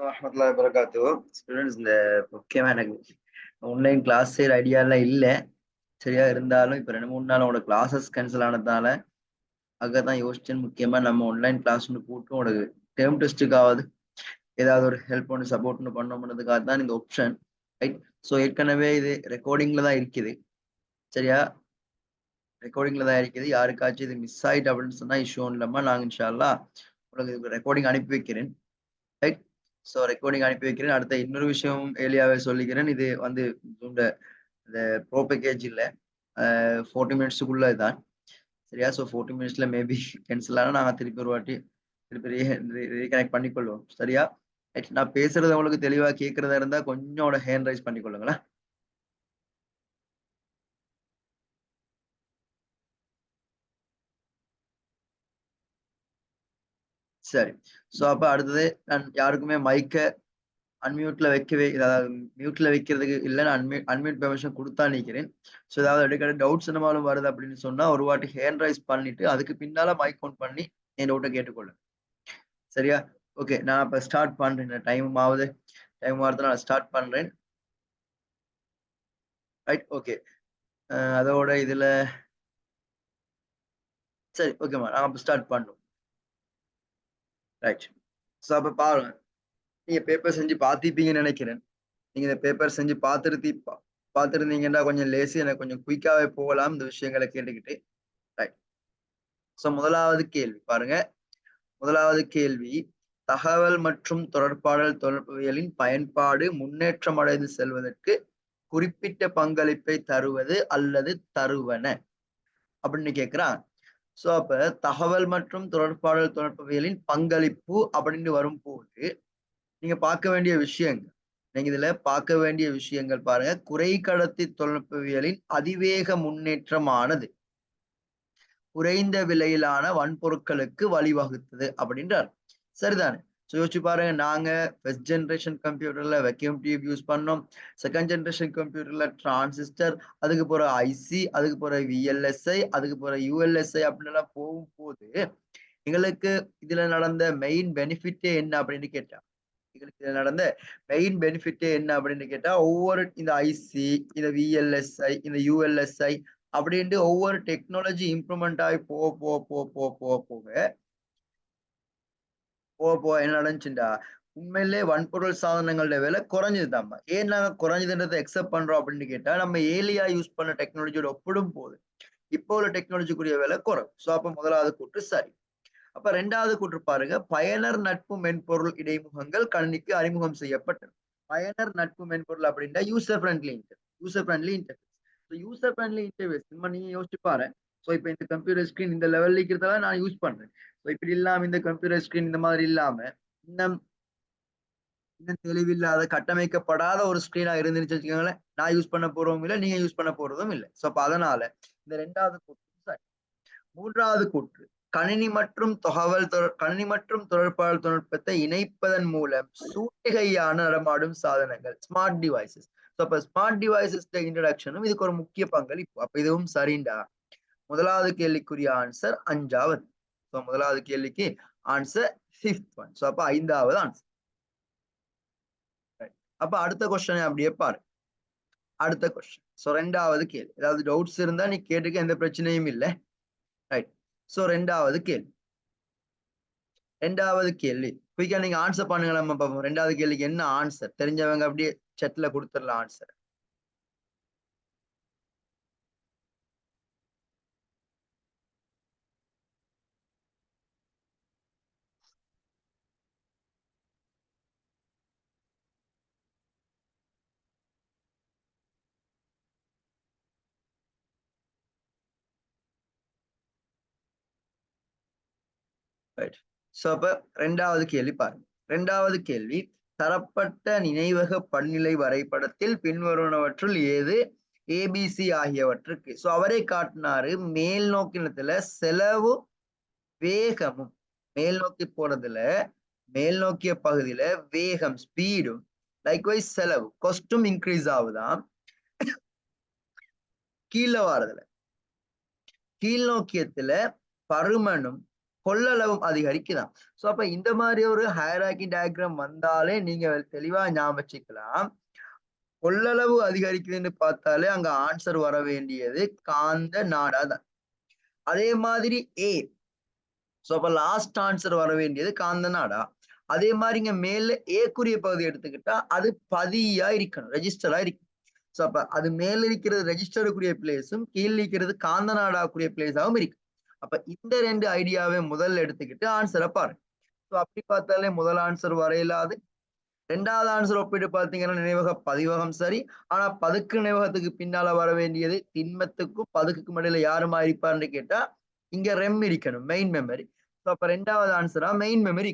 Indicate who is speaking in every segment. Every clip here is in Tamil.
Speaker 1: வரமத்துல்லாஹி வபரகாத்துஹு. ஸ்டூடெண்ட்ஸ், இந்த முக்கியமா எனக்கு ஆன்லைன் கிளாஸ் செய்யற ஐடியா எல்லாம் இல்லை. சரியா இருந்தாலும் இப்ப 2-3 நாள் உங்களோட கிளாஸஸ் கேன்சல் ஆனதால அங்கதான் யோசிச்சேன். முக்கியமா நம்ம ஆன்லைன் கிளாஸ் போட்டு உனக்கு டேர்ம் டெஸ்ட்டுக்காவது ஏதாவது ஒரு ஹெல்ப் ஒன்று சப்போர்ட் ஒன்று பண்ணணும்ன்றதுக்காக தான் இந்த ஆப்ஷன். ரைட். ஸோ ஏற்கனவே இது ரெக்கார்டிங்ல தான் இருக்குது. சரியா, ரெக்கார்டிங்ல தான் இருக்குது. யாருக்காச்சும் இது மிஸ் ஆயிட்டு அப்படின்னு சொன்னா இஷ்யூ இல்லாம நாங்க இன்ஷா அல்லாஹ் உங்களுக்கு ரெக்கார்டிங் அனுப்பி வைக்கிறேன். ரைட். ஸோ ரெக்கார்டிங் அனுப்பி வைக்கிறேன். அடுத்த இன்னொரு விஷயம் ஏலியாவே சொல்லிக்கிறேன். இது இந்த ப்ரோ பேக்கேஜ் இல்ல, 40 மினிட்ஸுக்குள்ள தான். சரியா. ஸோ 40 மினிட்ஸ்ல மேபி கேன்சல் ஆனா நாங்க திருப்பி ஒரு வாட்டி திருப்பி ரீகனெக்ட் பண்ணிக்கொள்வோம். சரியா. நான் பேசுறது உங்களுக்கு தெளிவா கேட்கறதா இருந்தா கொஞ்சம் ஹேண்ட் ரைஸ் பண்ணிக்கொள்ளுங்களேன். சரி. ஸோ அப்ப அடுத்தது நான் யாருக்குமே மைக்க அன்மியூட்ல வைக்கவே, அதாவது மியூட்ல வைக்கிறதுக்கு இல்லை, நான் அன்மியூட் பெர்மிஷன் கொடுத்தா நிற்கிறேன். ஸோ ஏதாவது அடிக்கடி டவுட்ஸ் என்னமாலும் வருது அப்படின்னு சொன்னா ஒரு வாட்டி ஹேண்ட் ரைஸ் பண்ணிட்டு அதுக்கு பின்னால மைக் ஆன் பண்ணி என் டவுட்டை கேட்டுக்கொள்ளுங்க. சரியா. ஓகே, நான் இப்ப ஸ்டார்ட் பண்றேன். டைம் ஆகுது. டைம் ஆகுது, நான் ஸ்டார்ட் பண்றேன். ரைட். ஓகே. அதோட இதுல சரி ஓகேம்மா, நான் அப்ப ஸ்டார்ட் பண்ணும். ரைட். ஸோ அப்ப பாருங்க, நீங்க பேப்பர் செஞ்சு பார்த்திருப்பீங்கன்னு நினைக்கிறேன். நீங்க இந்த பேப்பர் செஞ்சு பார்த்துருந்தீங்கன்னா கொஞ்சம் லேசி, எனக்கு கொஞ்சம் குயிக்காவே போகலாம் இந்த விஷயங்களை கேட்டுக்கிட்டு. ரைட். ஸோ முதலாவது கேள்வி பாருங்க. முதலாவது கேள்வி, தகவல் மற்றும் தொடர்பாடல் தொடர்புகளின் பயன்பாடு முன்னேற்றம் அடைந்து செல்வதற்கு குறிப்பிட்ட பங்களிப்பை தருவது அல்லது தருவன அப்படின்னு கேட்கிறான். சோ அப்ப தகவல் மற்றும் தொடர்பாடல் தொடர்புகளின் பங்களிப்பு அப்படின்னு வரும்போது நீங்க பார்க்க வேண்டிய விஷயங்கள், நீங்க இதுல பார்க்க வேண்டிய விஷயங்கள் பாருங்க. குறைக்கடத்தி தொழில்நுட்பவியலின் அதிவேக முன்னேற்றமானது குறைந்த விலையிலான வன்பொருட்களுக்கு வழிவகுத்தது அப்படின்றார். சரிதானே. ஸோ யோசிச்சு பாருங்க, நாங்க ஃபர்ஸ்ட் ஜென்ரேஷன் கம்ப்யூட்டர்ல வெக்யூம் டியூப் யூஸ் பண்ணோம். செகண்ட் ஜென்ரேஷன் கம்ப்யூட்டர்ல டிரான்சிஸ்டர், அதுக்கு போற ஐசி, அதுக்கு போற விஎல்எஸ்ஐ, அதுக்கு போற யூஎல்எஸ்ஐ அப்படின்னு எல்லாம் போகும்போது எங்களுக்கு இதுல நடந்த மெயின் பெனிஃபிட்டே என்ன அப்படின்னு கேட்டா, எங்களுக்கு இதுல நடந்த மெயின் பெனிஃபிட்டே என்ன அப்படின்னு கேட்டா, ஒவ்வொரு இந்த ஐசி, இந்த விஎல்எஸ்ஐ, இந்த யூஎல்எஸ்ஐ அப்படின்ட்டு ஒவ்வொரு டெக்னாலஜி இம்ப்ரூவ்மெண்ட் ஆகி போக போக போக போக போக போக போக போக என்ன நடந்துச்சுண்டா, உண்மையிலே வன்பொருள் சாதனங்களோட விலை குறைஞ்சது தான். ஏன் நாங்க குறைஞ்சதுன்றதை எக்ஸெப்ட் பண்றோம் அப்படின்னு கேட்டா, நம்ம ஏலியா யூஸ் பண்ண டெக்னாலஜியோட ஒப்பிடும் போது இப்போ உள்ள டெக்னாலஜிக்குரிய விலை குறைவு. ஸோ அப்ப முதலாவது கூற்று சரி. அப்ப ரெண்டாவது கூற்று பாருங்க, பயனர் நட்பு மென்பொருள் இடைமுகங்கள் கணினிக்கு அறிமுகம் செய்யப்பட்டது. பயனர் நட்பு மென்பொருள் அப்படின்னா user friendly interface. User friendly interface. User friendly interface நம்ம நீங்க யோசிச்சு பாரு. ஸோ இப்போ இந்த கம்ப்யூட்டர் ஸ்கிரீன் இந்த லெவல்ல இருக்கிறதெல்லாம் நான் யூஸ் பண்றேன். ஸோ இப்படி இல்லாம இந்த கம்ப்யூட்டர் ஸ்கிரீன் இந்த மாதிரி இல்லாம இன்னும் இன்னும் தெளிவில்லாத கட்டமைக்கப்படாத ஒரு ஸ்கிரீனா இருந்துச்சு வச்சுக்கோங்களேன், நான் யூஸ் பண்ண போறதும் இல்லை, நீங்க யூஸ் பண்ண போறதும் இல்லை. ஸோ அப்ப அதனால இந்த ரெண்டாவது கூற்று சரி. மூன்றாவது கூற்று, கணினி மற்றும் தொடர்பாடல் தொழில்நுட்பத்தை இணைப்பதன் மூலம் சூட்டிகையான நடமாடும் சாதனங்கள், ஸ்மார்ட் டிவைசஸ். அப்ப ஸ்மார்ட் டிவைசஸ் இன்ட்ரடக்ஷனும் இதுக்கு ஒரு முக்கிய பங்களிப்பு. அப்ப இதுவும் சரிண்டா. முதலாவது கேள்விக்குரிய ஆன்சர் அஞ்சாவது. முதலாவது கேள்விக்கு ஆன்சர் 5th ஒன். அப்ப ஐந்தாவது ஆன்சர். அப்ப அடுத்த கொஸ்டின் அப்படியே பாரு. அடுத்த கொஸ்டின். ரெண்டாவது கேள்வி, ஏதாவது டவுட்ஸ் இருந்தா நீ கேட்டுக்க, எந்த பிரச்சனையும் இல்லை. ரைட். ரெண்டாவது கேள்வி. ரெண்டாவது கேள்வி குயிக்கா நீங்க ஆன்சர் பண்ணுங்க, நம்ம பார்ப்போம். ரெண்டாவது கேள்விக்கு என்ன ஆன்சர் தெரிஞ்சவங்க அப்படியே செட்ல கொடுத்துடலாம் ஆன்சர். ரைட். சோ அப்ப ரெண்டாவது கேள்வி பாருங்க. ரெண்டாவது கேள்வி, தரப்பட்ட நினைவக படிநிலை வரைபடத்தில் பின்வருவனவற்றுள் ஏது ஏபிசி ஆகியவற்றுக்கு. சோ அவரே காட்டினாரு மேல் நோக்கினத்துல செலவு வேகமும் மேல் நோக்கி போறதுல மேல் நோக்கிய பகுதியில வேகம் ஸ்பீடும் லைக்வைஸ் செலவு கொஸ்டும் இன்க்ரீஸ் ஆகுதான். கீழே வாரதுல கீழ் நோக்கியத்துல பருமனும் கொள்ளளவும் அதிகரிக்குதான். சோ அப்ப இந்த மாதிரி ஒரு ஹையரார்கி டயக்ராம் வந்தாலே நீங்க தெளிவா ஞாபகம் வச்சுக்கலாம். கொள்ளளவு அதிகரிக்குதுன்னு பார்த்தாலே அங்க ஆன்சர் வர வேண்டியது காந்த நாடா தான். அதே மாதிரி ஏ. சோ அப்ப லாஸ்ட் ஆன்சர் வர வேண்டியது காந்த நாடா. அதே மாதிரி இங்க மேல ஏக்குரிய பகுதி எடுத்துக்கிட்டா அது பதியா இருக்கணும், ரெஜிஸ்டரா இருக்கணும். சோ அப்ப அது மேல இருக்கிறது ரெஜிஸ்டருக்குரிய பிளேஸும் கீழ் இருக்கிறது காந்த நாடாக்குரிய பிளேஸாகவும் இருக்கு. அப்ப இந்த ரெண்டு ஐடியாவை முதல்ல எடுத்துக்கிட்டு ஆன்சரை பாருங்க. ஸோ அப்படி பார்த்தாலே முதல் ஆன்சர் வரையிலாது. ரெண்டாவது ஆன்சர் ஒப்பிட்டு பார்த்தீங்கன்னா நினைவக பதிவகம் சரி. ஆனா பதுக்கு நினைவகத்துக்கு பின்னால வர வேண்டியது திண்மத்துக்கும் பதுக்குக்கும் இடையில யாருமா இருப்பாருன்னு கேட்டா இங்க ரெம் இருக்கணும், மெயின் மெமரி. ஸோ அப்ப ரெண்டாவது ஆன்சரா மெயின் மெமரி.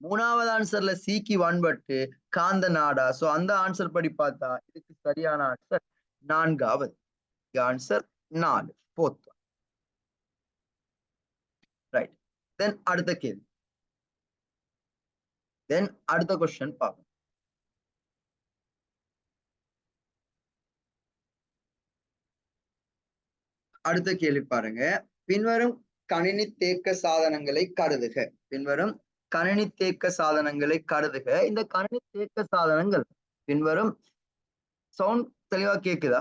Speaker 1: மூணாவது ஆன்சர்ல சிக்கு ஒன்பட்டு காந்த நாடா. சோ அந்த ஆன்சர் படி பார்த்தா இதுக்கு சரியான ஆன்சர் நான்காவது. Answer 4, 4th. ரைட். தென் அடுத்த கேள்வி. தென் அடுத்த கொஸ்டின் பார்ப்போம். அடுத்த கேள்வி பாருங்க. பின்வரும் கணினி தேக்க சாதனங்களை கருதுக. பின்வரும் கணினி தேக்க சாதனங்களை கருதுக. இந்த கணினி தேக்க சாதனங்கள் பின்வரும் சவுண்ட் தெளிவா கேக்குதா?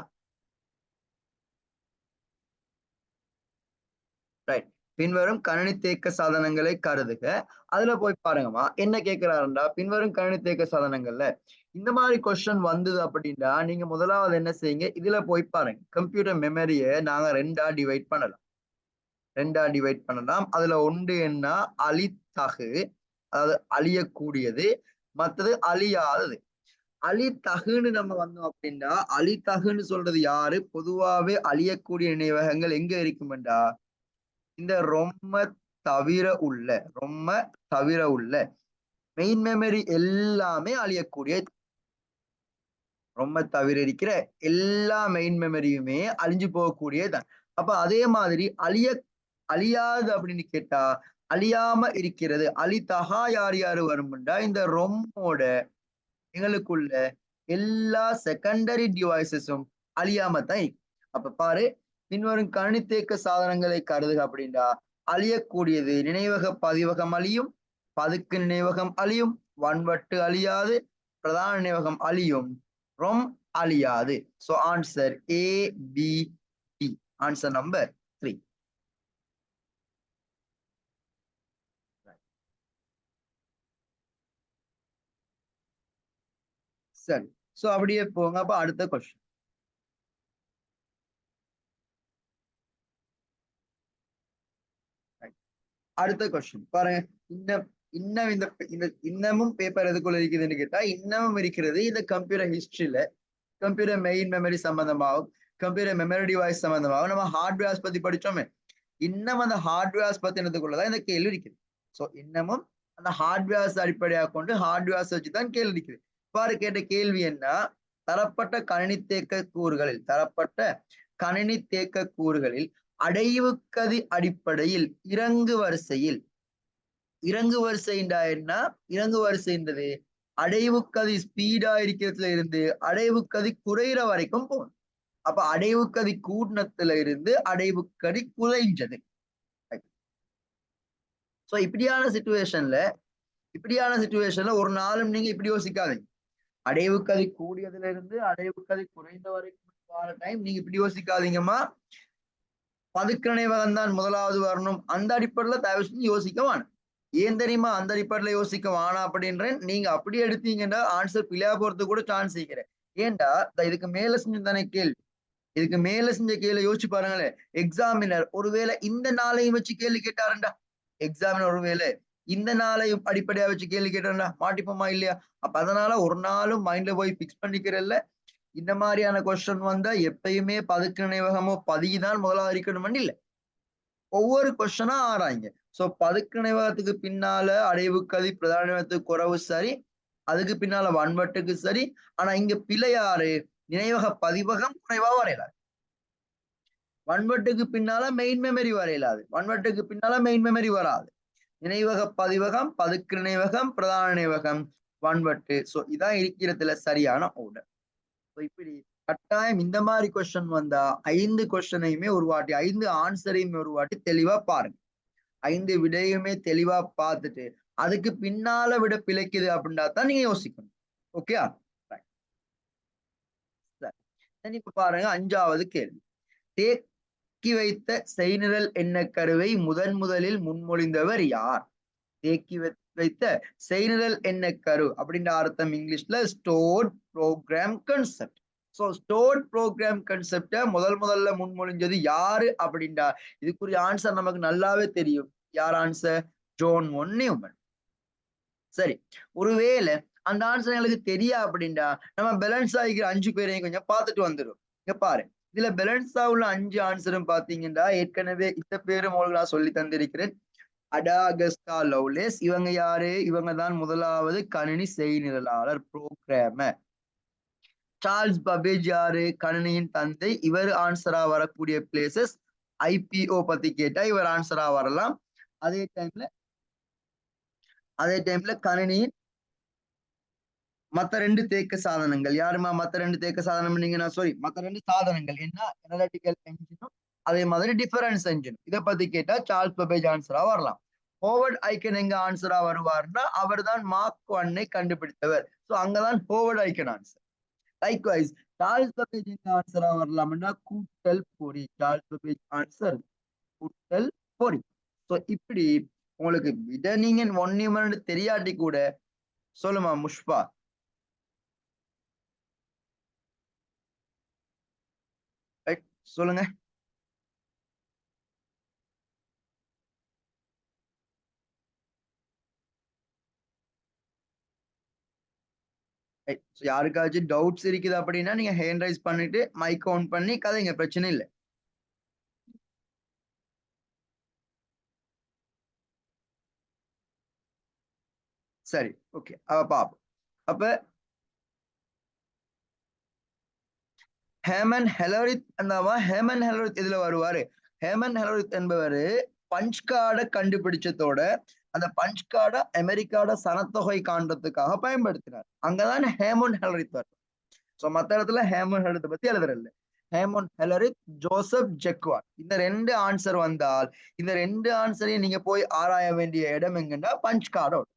Speaker 1: ரைட். பின்வரும் கணினி தேக்க சாதனங்களை கருதுக. அதுல போய் பாருங்கம்மா என்ன கேட்கிறாருண்டா, பின்வரும் கணினி தேக்க சாதனங்கள்ல இந்த மாதிரி கொஸ்டின் வந்தது அப்படின்னா நீங்க முதலாவது என்ன செய்யுங்க, இதுல போய் பாருங்க. கம்ப்யூட்டர் மெமரியை நாங்க ரெண்டா டிவைட் பண்ணலாம். அதுல ஒன்று என்ன அழித்தகு, அதாவது அழியக்கூடியது, மற்றது அழியாதது. அழித்தகுன்னு நம்ம வந்தோம் அப்படின்னா அழித்தகுன்னு சொல்றது யாரு? பொதுவாவே அழியக்கூடிய நினைவகங்கள் எங்க இருக்குமெண்டா இந்த ரொம்ப தவிர உள்ள மெயின் மெமரி எல்லாமே அழியக்கூடிய. ரொம்ப தவிர இருக்கிற எல்லா மெயின் மெமரியுமே அழிஞ்சு போகக்கூடியதான். அப்ப அதே மாதிரி அழியாது அப்படின்னு கேட்டா அழியாம இருக்கிறது அழித்தகா யார் யாரு வரும்டா இந்த ரொம்மோட எங்களுக்குள்ள எல்லா செகண்டரி டிவைசஸும் அழியாம தான். அப்ப பாரு, பின்வரும் கணினி தேக்க சாதனங்களை கருதுக அப்படின்னா அழியக்கூடியது நினைவக பதிவகம் அழியும், பதுக்கு நினைவகம் அழியும், வன்வட்டு அழியாது, பிரதான நினைவகம் அழியும், ரொம் அழியாது. So answer A B D. Answer number 3. சரி. சோ அப்படியே போங்க. அப்ப அடுத்த கொஸ்டின். அடுத்த கொஸ்டின் பாருங்க. இன்னும் இன்னும் இந்த இன்னமும் பேப்பர் எதுக்குள்ள இருக்குதுன்னு கேட்டா இன்னமும் இருக்கிறது இந்த கம்ப்யூட்டர் ஹிஸ்டரியில கம்ப்யூட்டர் மெயின் மெமரி சம்பந்தமாகவும் கம்ப்யூட்டர் மெமரி டிவைஸ் சம்பந்தமாகவும் நம்ம ஹார்ட்வேர்ஸ் பத்தி படிச்சோமே. இன்னும் அந்த ஹார்ட்வேர்ஸ் பத்தினதுக்குள்ளதான் இந்த கேள்வி இருக்குது. ஸோ இன்னமும் அந்த ஹார்ட்வேர்ஸ் அடிப்படையாக கொண்டு ஹார்ட்வேர்ஸ் வச்சுதான் கேள்வி இருக்குது. பாரு கேட்ட கேள்வி என்ன, தரப்பட்ட கணினி தேக்க கூறுகளில் அடைவு கதி அடிப்படையில் இறங்கு வரிசைண்டா என்ன? இறங்கு வரிசைன்றது அடைவு கதி ஸ்பீடா இருக்கிறதுல இருந்து அடைவு கதி குறையிற வரைக்கும் போகணும். அப்ப அடைவு கதி கூட்டணத்துல இருந்து அடைவு கதி குறைஞ்சது. சோ இப்படியான சிச்சுவேஷன்ல ஒரு நாளும் நீங்க இப்படி யோசிக்காதீங்க. அடைவு கதி கூடியதுல இருந்து அடைவு கதி குறைந்த வரைக்கும் டைம் நீங்க இப்படி யோசிக்காதீங்கம்மா. பதுக்கு நினைவகம் தான் முதலாவது வரணும் அந்த அடிப்படையில தயவு செஞ்சு யோசிக்க வேணும். ஏன் தெரியுமா அந்த அடிப்படையில யோசிக்க வேணாம் அப்படின்றேன். நீங்க அப்படி எடுத்தீங்கன்னா ஆன்சர் பிழையா போறதுக்கு கூட சான்ஸ் இருக்கிறேன். ஏன்டா இதுக்கு மேல செஞ்சு தானே கேள்வி, இதுக்கு மேல செஞ்ச கேள்வி யோசிச்சு பாருங்களேன். எக்ஸாமினர் ஒருவேளை இந்த நாளையும் வச்சு கேள்வி கேட்டாருண்டா, எக்ஸாமினர் ஒருவேளை இந்த நாளையும் அடிப்படையா வச்சு கேள்வி கேட்டாருண்டா மாட்டிப்போமா இல்லையா? அப்ப அதனால ஒரு நாளும் மைண்ட்ல போய் பிக்ஸ் பண்ணிக்கிறல்ல. இந்த மாதிரியான கொஸ்டின் வந்தா எப்பயுமே பதுக்கு நினைவகமோ பதிதான் முதலாக இருக்கணும்னு இல்லை. ஒவ்வொரு கொஸ்டினா ஆராய்ங்க. சோ பதுக்கு நினைவகத்துக்கு பின்னால அடைவு கதி பிரதான நினைவகத்துக்கு குறைவு சரி, அதுக்கு பின்னால வன்வட்டுக்கு சரி. ஆனா இங்க பிழையாறு நினைவக பதிவகம் குறைவா வரையலாது. வன்வட்டுக்கு பின்னால மெயின் மெமரி வரையலாது. வன்வட்டுக்கு பின்னால மெயின் மெமரி வராது. நினைவக பதிவகம், பதுக்கு நினைவகம், பிரதான நினைவகம், வன்வட்டு. சோ இதான் இருக்கிறதுல சரியான ஆர்டர். இப்படி கட்டாயம் இந்த மாதிரி கொஸ்டின் வந்தா 5 கொஸ்டினையுமே ஒரு வாட்டி 5 ஆன்சரையுமே ஒரு வாட்டி தெளிவா பாருங்க. 5 விடையுமே தெளிவா பார்த்துட்டு அதுக்கு பின்னால விட பிழைக்குது அப்படின்னா தான் நீங்க யோசிக்கணும். ஓகே, இப்ப பாருங்க 5வது கேள்வி. தேக்கி வைத்த செய்நிரல் எண்ண கருவை முதலில் முன்மொழிந்தவர் யார்? தேக்கி வைத்த செய்நிரல் எண்ண கரு அப்படின்ற அர்த்தம் இங்கிலீஷ்ல stored program concept. So stored program concept முதல்ல முன்மொழிஞ்சது யாரு அப்படின்றா இதுக்குரிய ஆன்சர் நமக்கு நல்லாவே தெரியும். யார் ஆன்சர்? Zone one Neumann. சரி, ஒருவேளை அந்த ஆன்சர் எங்களுக்கு தெரியா அப்படின்டா நம்ம பேலன்ஸ் ஆகிக்கிற 5 பேரையும் கொஞ்சம் பார்த்துட்டு வந்துடும். இங்க பாரு, இதுல பேலன்ஸா உள்ள 5 ஆன்சரும் பாத்தீங்கன்னா ஏற்கனவே இந்த பேரும் உங்களுக்கு நான் சொல்லி தந்திருக்கிறேன். அடாகஸ்டா லவ்லேஸ். இவங்க யாரு? இவங்க தான் முதலாவது கணினி செய்நிரலாளர், புரோகிராமர். சார்ல்ஸ் பபேஜ் யாரு? கணினியின் தந்தை. இவர் ஆன்சரா வரக்கூடிய பிளேசஸ் ஐபிஓ பத்தி கேட்டா இவர் ஆன்சரா வரலாம். அதே டைம்ல கணினியின் மத்த 2 தேக்க சாதனங்கள் யாருமா? மத்த 2 தேக்க சாதனம் நீங்கன்னா மத்த 2 சாதனங்கள் என்ன? அனலிட்டிக்கல் என்ஜினும் அதே மாதிரி டிஃபரன்ஸ் என்ஜின். இதை பத்தி கேட்டா சார்ல்ஸ் பபேஜ் ஆன்சரா வரலாம். ஹோவர்ட் ஐக்கன் எங்க ஆன்சரா வருவார்னா அவர் தான் மார்க் 1 கண்டுபிடித்தவர். சோ அங்கதான் Howard Aiken answer. Likewise Charles Babbage எங்க ஆன்சரா வரலாம்னா கூட்டல் பொறி. சார்ல்ஸ் பபேஜ் ஆன்சர் கூட்டல் பொறி. சோ இப்படி உங்களுக்கு விட நீங்க 1 நியூமர் தெரியாட்டி கூட சொல்லுமா முஷ்பா? சொல்லுங்க. யாருக்காச்சும் டவுட்ஸ் இருக்குது அப்படின்னா நீங்க ஹேண்ட் ரைஸ் பண்ணிட்டு மைக் ஆன் பண்ணி கதைங்க, பிரச்சனை இல்லை. சரி, ஓகே, பாப்போம். அப்ப ஹேமன் ஹெலரித் ஹேமன் ஹெலரித் இதுல வருவாரு. ஹேமன் ஹெலரித் என்பவரு பஞ்ச் கார்டை கண்டுபிடிச்சதோட அந்த பஞ்ச் கார்டை அமெரிக்காட சனத்தொகை காண்றதுக்காக பயன்படுத்தினார். அங்கதான் ஹேமன் ஹெலரித் வரும். சோ மத்த இடத்துல ஹேமன் ஹெலரித் பத்தி எழுதுறல்ல. ஹேமன் ஹெலரித், ஜோசப் ஜெக்வாட். இந்த 2 ஆன்சர் வந்தால் இந்த 2 ஆன்சரையும் நீங்க போய் ஆராய வேண்டிய இடம் எங்கன்னா பஞ்ச் கார்டோட.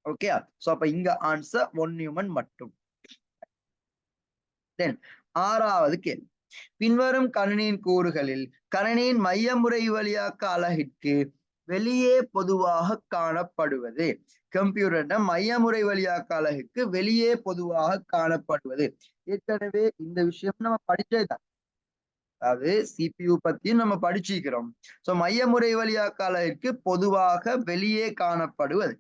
Speaker 1: ஓகே, சோ அப்ப இங்க ஆன்சர் 1 நியூமன் மட்டும். தென் 6வது கேள்வி. பின்வரும் கணினியின் கூறுகளில் கணினியின் மையமுறை வழியாக்க அலகிற்கு வெளியே பொதுவாக காணப்படுவது. கம்ப்யூட்டர் மையமுறை வழியாக்க அலகுக்கு வெளியே பொதுவாக காணப்படுவது. ஏற்கனவே இந்த விஷயம் நம்ம படிச்சதுதான். அதாவது சிபியு பத்தியும் நம்ம படிச்சிருக்கிறோம். சோ மையமுறை வழியாக்க அலகிற்கு பொதுவாக வெளியே காணப்படுவது.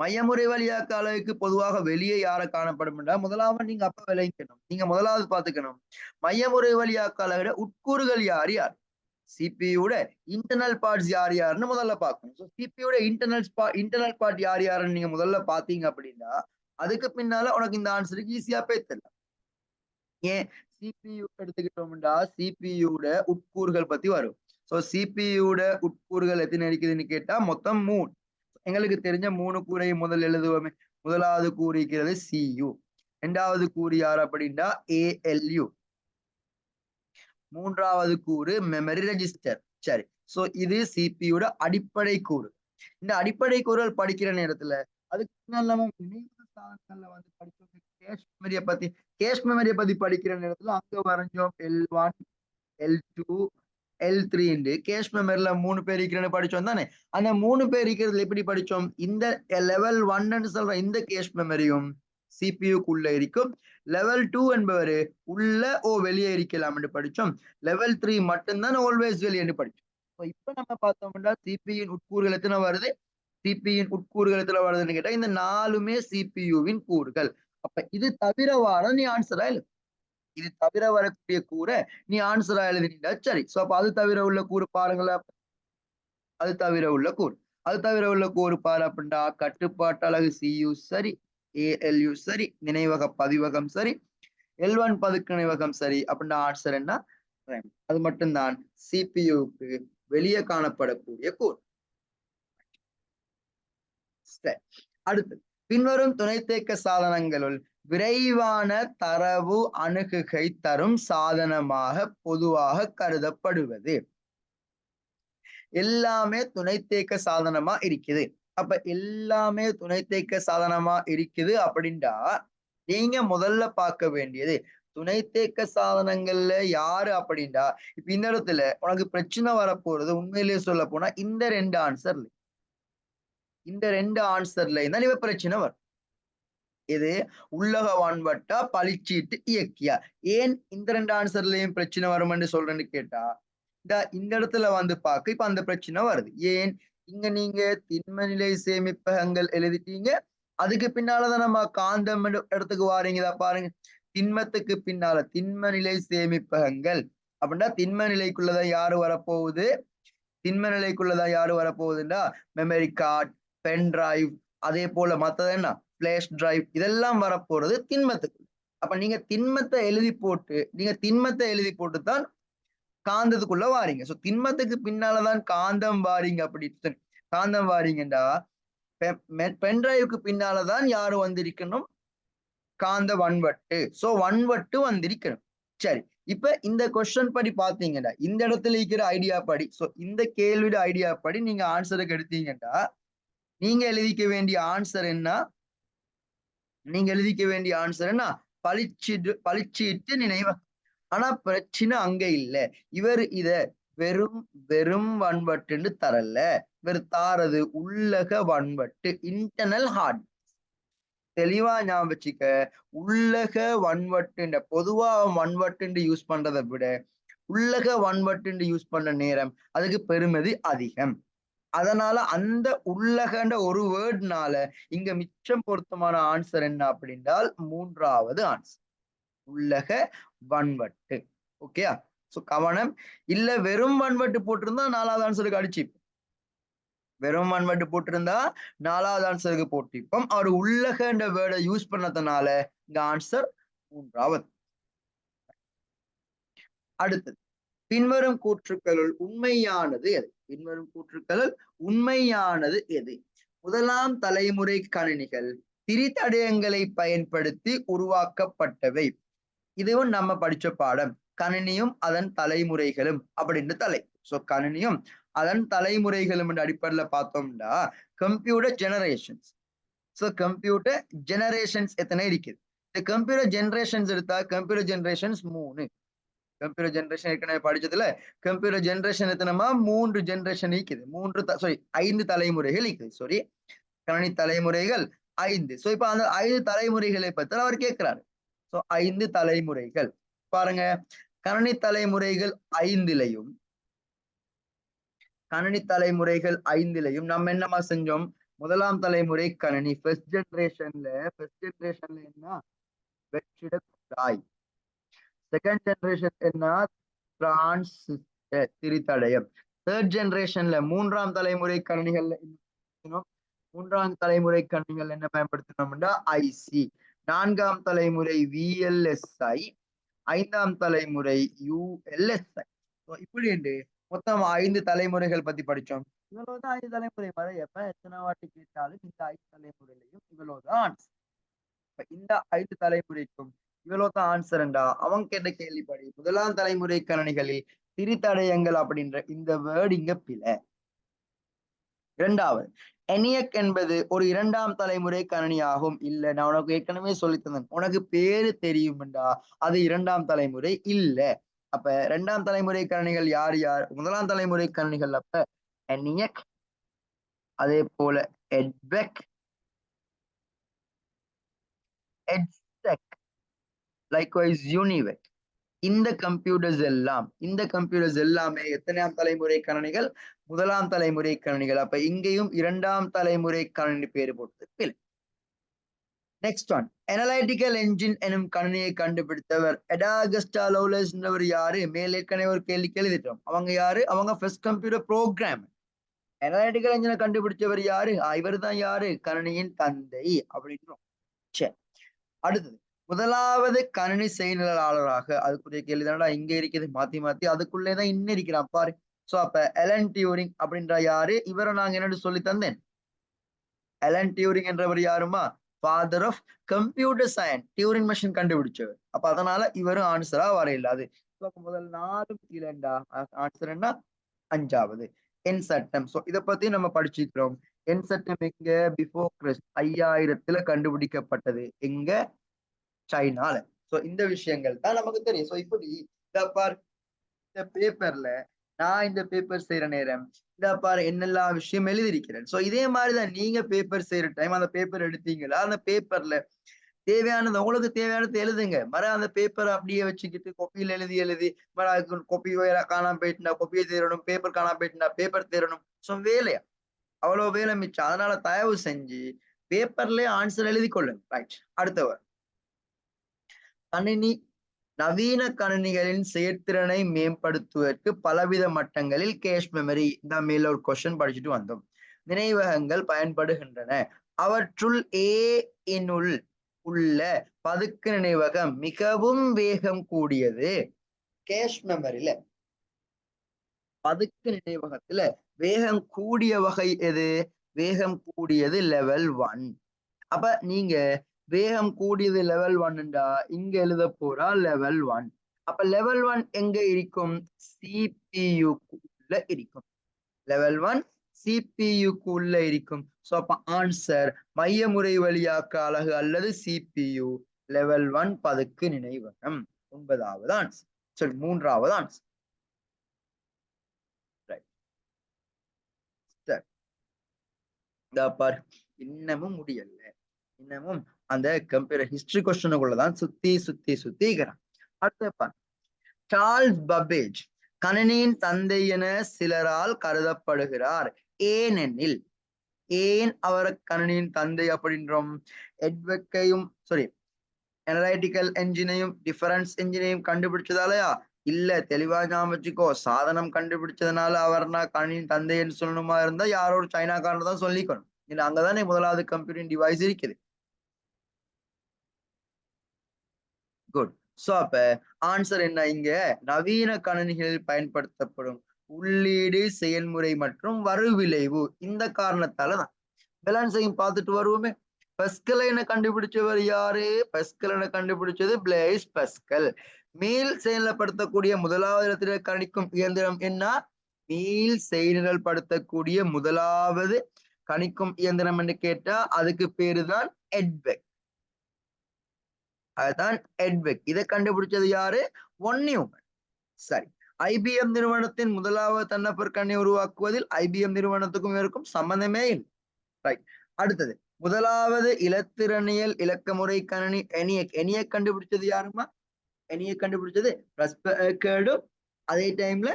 Speaker 1: மையமுறை வழியாக்க அளவுக்கு பொதுவாக வெளியே யார காணப்படும் என்றால் முதலாவது நீங்க அப்ப விளைவிக்கணும். நீங்க முதலாவது பாத்துக்கணும் மையமுறை வழியாக்க அளவிட உட்கூறுகள் யார் யார், சிபியோட இன்டர்னல் பார்ட்ஸ் யார் யாருன்னு முதல்ல பார்க்கணும். சிபியோட இன்டர்னல் பார்ட் யார் யாருன்னு நீங்க முதல்ல பாத்தீங்க அப்படின்னா அதுக்கு பின்னால உனக்கு இந்த ஆன்சருக்கு ஈஸியா பேத்தலாம். ஏன் சிபியு எடுத்துக்கிட்டோம்டா சிபியோட உட்கூறுகள் பத்தி வரும். சோ சிபியோட உட்கூறுகள் எத்தனை இருக்குதுன்னு கேட்டா மொத்தம் 3. எங்களுக்கு தெரிஞ்ச 3 கூறையை முதல் எழுதுவோமே. முதலாவது கூறு இருக்கிறது சியு. 2வது கூறு யார் அப்படின்னா ஏஎல்யு. 3வது கூறு மெமரி ரெஜிஸ்டர். சரி, சோ இது சிபியோட அடிப்படை கூறு. இந்த அடிப்படை கூறுகள் படிக்கிற நேரத்துல அதுக்கு நம்ம நினைவு சாதனங்கள்ல வந்து படிச்சோம். கேஷ் மெமரியை பத்தி படிக்கிற நேரத்துல அங்க வரைஞ்சோம் L1 L2 L3 கேஷ் மெமரியில 3 பேர் இருக்கிறன்னு படிச்சோம் தானே. அந்த 3 பேர் இருக்கிறதுல எப்படி படிச்சோம்? இந்த லெவல் 1 சொல்ற இந்த கேஷ் மெமரியும் சிபியுக்குள்ள இருக்கும். லெவல் 2 என்பவரு உள்ள வெளியே இருக்கலாம் என்று படிச்சோம். லெவல் 3 மட்டும்தான் ஆல்வேஸ் வெளியே படிச்சோம். இப்ப நம்ம பார்த்தோம்னா சிபியின் உட்கூறுகள் எத்தனை வருது? சிபியின் உட்கூறுகள் எத்தனை வருதுன்னு கேட்டா இந்த 4மே சிபியுவின் கூறுகள். அப்ப இது தவிர வார நீ ஆன்சரா இல்லை. இது தவிர வரக்கூடிய கூரை நீ ஆன்சரா எழுதினீங்க சரி. சோ அப்ப அது தவிர உள்ள கூறு பாருங்களேன். அது தவிர உள்ள கூறு அது தவிர உள்ள கூறு பாரு அப்படின்டா கட்டுப்பாட்டு அலகு CU சரி, ALU சரி, நினைவக பதிவகம் சரி, L1 பதுக்க நினைவகம் சரி. அப்படின்னா ஆன்சர் என்ன? அது மட்டும்தான் CPUக்கு வெளியே காணப்படக்கூடிய கூறு. அடுத்து பின்வரும் துணைத்தேக்க சாதனங்களுள் விரைவான தரவு அணுகுகை தரும் சாதனமாக பொதுவாக கருதப்படுவது. எல்லாமே துணைத்தேக்க சாதனமா இருக்குது. அப்ப எல்லாமே துணைத்தேக்க சாதனமா இருக்குது அப்படின்டா நீங்க முதல்ல பார்க்க வேண்டியது துணைத்தேக்க சாதனங்கள்ல யாரு அப்படின்டா இப்ப இந்த இடத்துல உனக்கு பிரச்சனை வரப்போறது உண்மையிலேயே சொல்ல போனா இந்த ரெண்டு ஆன்சர்ல தான் இவ பிரச்சனை வரும். இது உள்ளக வான்வட்டா பளிச்சீட்டு இயக்கியா ஏன் இந்த ரெண்டு ஆன்சர்லயும் பிரச்சனை வரும்னு சொல்றேன்னு கேட்டா இந்த இடத்துல வந்து பார்க்க இப்ப அந்த பிரச்சனை வருது. ஏன் இங்க நீங்க திண்ம நிலை சேமிப்பகங்கள் எழுதிட்டீங்க, அதுக்கு பின்னாலதான் நம்ம காந்தம் இடத்துக்கு வாரீங்கதா பாருங்க. திண்மத்துக்கு பின்னால திண்ம நிலை சேமிப்பகங்கள் அப்படின்னா திண்ம நிலைக்குள்ளதான் யாரு வரப்போகுது? திண்ம நிலைக்குள்ளதான் யாரு வரப்போகுதுன்னா மெமரி கார்டு, பென் டிரைவ், அதே போல மத்தது என்ன பிளாஷ் டிரைவ் இதெல்லாம் வரப்போறது திண்மத்துக்கு. அப்ப நீங்க திண்மத்தை எழுதி போட்டு தான் காந்தத்துக்குள்ள வாரீங்க. சோ திண்மத்துக்கு பின்னாலதான் காந்தம் வாரீங்க. அப்படி காந்தம் வாரீங்கடா பென் டிரைவுக்கு பின்னாலதான் யாரு வந்திருக்கணும்? காந்த வன்வட்டு. சோ வன்வட்டு வந்திருக்கணும். சரி, இப்ப இந்த கொஸ்டின் படி பாத்தீங்கன்னா இந்த இடத்துல இருக்கிற ஐடியா படி இந்த கேள்வியோட ஐடியா படி நீங்க ஆன்சருக்கு எடுத்தீங்கன்னா நீங்க எழுதிக்க வேண்டிய ஆன்சர் என்ன? பளிச்சீட்டு நினைவு. ஆனா பிரச்சனை அங்க இல்ல. இவர் இத வெறும் வன்வட்டுன்னு தரல. இவர் தாரது உள்ளக வன்வட்டு, இன்டர்னல் ஹார்ட். தெளிவா ஞாபகம் வச்சுக்க. உள்ளக வன்வட்டு பொதுவா வன்வட்டு யூஸ் பண்றதை விட உள்ளக வன்வட்டு யூஸ் பண்ண நேரம் அதுக்கு பெருமதி அதிகம். அதனால அந்த உள்ளகன்ற ஒரு வேர்ட்னால இங்க மிச்சம் பொருத்தமான ஆன்சர் என்ன அப்படின்றால் மூன்றாவது ஆன்சர் உள்ளக வன்வட்டு. ஓகே, சோ கவனம். இல்ல வெறும் வன்வட்டு போட்டிருந்தா நாலாவது ஆன்சருக்கு அடிச்சுப்போம். வெறும் வன்வட்டு போட்டிருந்தா நாலாவது ஆன்சருக்கு போட்டிப்போம். அவர் உள்ளகன்ற வேர்டை யூஸ் பண்ணதுனால இந்த ஆன்சர் மூன்றாவது. அடுத்தது பின்வரும் கூற்றுக்களுள் உண்மையானது எது? முதலாம் தலைமுறை கணினிகள் திரிதடயங்களை பயன்படுத்தி உருவாக்கப்பட்டவை. இதுவும் நம்ம படிச்ச பாடம். கணினியும் அதன் தலைமுறைகளும் அப்படின்னு தலை. சோ கணினியும் அதன் தலைமுறைகளும் அடிப்படையில பார்த்தோம்னா computer generations. So computer generations எத்தனை இருக்குது? இந்த கம்ப்யூட்டர் ஜெனரேஷன்ஸ் எடுத்தா கம்ப்யூட்டர் ஜெனரேஷன்ஸ் 3. கம்ப்யூட்டர் ஜெனரேஷன் ஏற்கனவே படிச்சதுல கம்ப்யூட்டர் ஜெனரேஷன் எத்தனைமா 3 ஜெனரேஷன் இருக்குது. 5 தலைமுறைகள் இருக்குது. கணினி தலைமுறைகள் 5. சோ இப்ப அந்த 5 தலைமுறைகளை பத்தி அவர் கேட்கிறாரு. சோ 5 தலைமுறைகள் பாருங்க. கணினி தலைமுறைகள் 5லையும் நம்ம என்னமா செஞ்சோம்? முதலாம் தலைமுறை கணினி ஃபர்ஸ்ட் ஜெனரேஷன்ல என்ன? வெற்றிட குழாய். செகண்ட் ஜெனரேஷன் என்ன? டிரான்சிஸ்டர் திரிதடயம். தேர்ட் ஜெனரேஷன்ல மூன்றாம் தலைமுறை கணினிகள் என்ன பயன்படுத்தினோம்னா ஐசி. நான்காம் தலைமுறை VLSI. 5ஆம் தலைமுறை ULSI. இப்படி என்று மொத்தம் 5 தலைமுறைகள் பத்தி படிச்சோம். இவ்வளவுதான் 5 தலைமுறை வரை. எப்ப எத்தனை வாட்டி கேட்டாலும் இந்த 5 தலைமுறையிலையும் இவ்வளவுதான். இந்த 5 தலைமுறைக்கும் இவ்வளவுதான் ஆன்சர்ண்டா. அவங்க கேட்ட கேள்விப்படி முதலாம் தலைமுறை கணினிகளில் திரிதடயங்கள் அப்படின்ற இந்த வேர்டு இங்க பிழை. இரண்டாவது, ENIAC என்பது ஒரு 2ஆம் தலைமுறை கணினி ஆகும். இல்ல, நான் உனக்கு ஏற்கனவே சொல்லி தந்தேன். உனக்கு பேரு தெரியும்டா, அது 2ஆம் தலைமுறை இல்ல. அப்ப 2ஆம் தலைமுறை கணினிகள் யார்? முதலாம் தலைமுறை கணினிகள் அப்ப ENIAC, அதே போல EDVEC, EDSEC, likewise UNIVEC. இந்த கம்ப்யூட்டர்ஸ் எல்லாமே எத்தனையாம் தலைமுறை கணினிகள்? முதலாம் தலைமுறை கணினிகள். அப்ப இங்கேயும் 2ஆம் தலைமுறை கணினி பேரு போட்டு பிழை. நெக்ஸ்ட் ஒன், அனலைட்டிக்கல் என்ஜின் எனும் கணினியை கண்டுபிடித்தவர் எடாகஸ்டா லவ்லேஸ் என்றவர் யாரு? மேல் ஏற்கனவே ஒரு கேள்வி எழுதிட்டோம். அவங்க யாரு? அவங்க ஃபர்ஸ்ட் கம்ப்யூட்டர் ப்ரோக்ராம். அனலைட்டிக்கல் என்ஜினை கண்டுபிடிச்சவர் யாரு? இவர் தான் யாரு? கணினியின் தந்தை அப்படின்றோம். சரி, அடுத்தது முதலாவது கணினி செயலாளராக, அதுக்குரிய கேள்வி தானடா இங்க இருக்குது, மாத்தி மாத்தி அதுக்குள்ளேதான் இன்னும் இருக்கிறான் பாரு. சோ அப்ப அலன் டியூரிங் அப்படின்ற யாரு? இவரை நாங்க என்னன்னு சொல்லி தந்தேன். அலன் டியூரிங் என்றவர் யாருமா? Father of computer science, Turing machine கண்டுபிடிச்சவர். அப்ப அதனால இவரும் ஆன்சரா வரையில்லாது. முதல் 4 கீழேண்டா, ஆன்சர் என்ன? 5வது என் சட்டம். சோ இத பத்தி நம்ம படிச்சுக்கிறோம். என் சட்டம் எங்க? பிஃபோர் கிறிஸ்ட் 5000த்துல கண்டுபிடிக்கப்பட்டது. எங்க? சைனால. சோ இந்த விஷயங்கள் தான் நமக்கு தெரியும். சோ இப்படி இந்த பேப்பர்ல நான் இந்த பேப்பர் செய்யற நேரம் இந்த பாரு என்னெல்லாம் விஷயம் எழுதியிருக்கிறேன். சோ இதே மாதிரிதான் நீங்க பேப்பர் செய்யற டைம் அந்த பேப்பர் எடுத்தீங்களா, அந்த பேப்பர்ல தேவையானது உங்களுக்கு தேவையானது எழுதுங்க. அந்த பேப்பரை அப்படியே வச்சுக்கிட்டு கொப்பியில எழுதி எழுதி கொப்பி காணாம போயிட்டுனா கொப்பியை தேரணும், பேப்பர் காணாம போயிட்டுனா பேப்பர் தேரணும். சோ வேலையா அவ்வளவு வேலை மிச்சம். அதனால தயவு செஞ்சு பேப்பர்லயே ஆன்சர் எழுதி கொள்ளுங்க. ரைட், அடுத்தவர் கணினி நவீன கணினிகளின் செயற்திறனை மேம்படுத்துவதற்கு பலவித மட்டங்களில் கேஷ் மெமரி இந்த மேல ஒரு கொஸ்டின் படிச்சுட்டு வந்தோம். நினைவகங்கள் பயன்படுகின்றன. அவற்றுள் என்னுள் உள்ள பதுக்கு நினைவகம் மிகவும் வேகம் கூடியது. கேஷ் மெமரியில பதுக்கு நினைவகத்துல வேகம் கூடிய வகை எது? வேகம் கூடியது லெவல் 1. அப்ப நீங்க வேகம் கூடியது லெவல் 1ண்டா இங்க எழுத போறா லெவல் 1. அப்ப லெவல் 1 எங்க இருக்கும்? சிபியுக்குள்ள இருக்கும். லெவல் 1 சிபியுக்குள்ள இருக்கும். சோ அப்ப ஆன்சர் மையமுறை வழியாக்க அலகு அல்லது சிபியு லெவல் 1 பதுக்கு நினைவகம். 9வது ஆன்சர். சரி, 3வது ஆன்சர். இன்னமும் முடியல. இன்னமும் அந்த கம்ப்யூட்டர் ஹிஸ்டரி கொஸ்டினுக்குள்ளதான் சுத்தி சுத்தி சுத்திக்கிறான். அடுத்த சார்ல்ஸ் பபேஜ் கணினியின் தந்தை என சிலரால் கருதப்படுகிறார். ஏனெனில் ஏன் அவர் கணினியின் தந்தை அப்படின்றோம்? எட்வர்க்கையும் அனலைட்டிக்கல் என்ஜினையும் டிஃபரன்ஸ் என்ஜினையும் கண்டுபிடிச்சதாலயா? இல்ல, தெளிவா ஞாபகம் வச்சுக்கோ. சாதனம் கண்டுபிடிச்சதுனால அவர் நான் கணினியின் தந்தைன்னு சொல்லணுமா இருந்தா யாரோ ஒரு சைனாக்காரன் தான் சொல்லிக்கணும். இல்ல, அங்கதானே முதலாவது கம்ப்யூட்டிங் டிவைஸ் இருக்குது. குட். சோ அப்ப ஆன்சர் என்ன? இங்க நவீன கணினிகளில் பயன்படுத்தப்படும் உள்ளீடு, செயல்முறை மற்றும் வருவிளைவு இந்த காரணத்தாலதான். பேலன்ஸையும் பார்த்துட்டு வருவோமே. பஸ்கலை கண்டுபிடிச்சவர் யாரு? பஸ்கலை கண்டுபிடிச்சது பிளேஸ் பஸ்கல். மீள் செயல்படுத்தக்கூடிய முதலாவது இடத்துல கணிக்கும் இயந்திரம் என்ன? மீள் செயல்படுத்தக்கூடிய முதலாவது கணிக்கும் இயந்திரம் என்று கேட்டா அதுக்கு பேருதான் எட்வெக். அதுதான் எட்வெக். இதை கண்டுபிடிச்சது யாரு? One Neumann. சரி, ஐபிஎம் நிறுவனத்தின் முதலாவது தன்னப்பர் கணினி உருவாக்குவதில் ஐபிஎம் நிறுவனத்துக்கும் இருக்கும் சம்பந்தமே இல்லை. ரைட், அடுத்தது முதலாவது இலத்திரனியல் இலக்க முறை கணினி ENIAC கண்டுபிடிச்சது யாருமா? ENIAC கண்டுபிடிச்சது பிரஸ்பர்கரும் அதே டைம்ல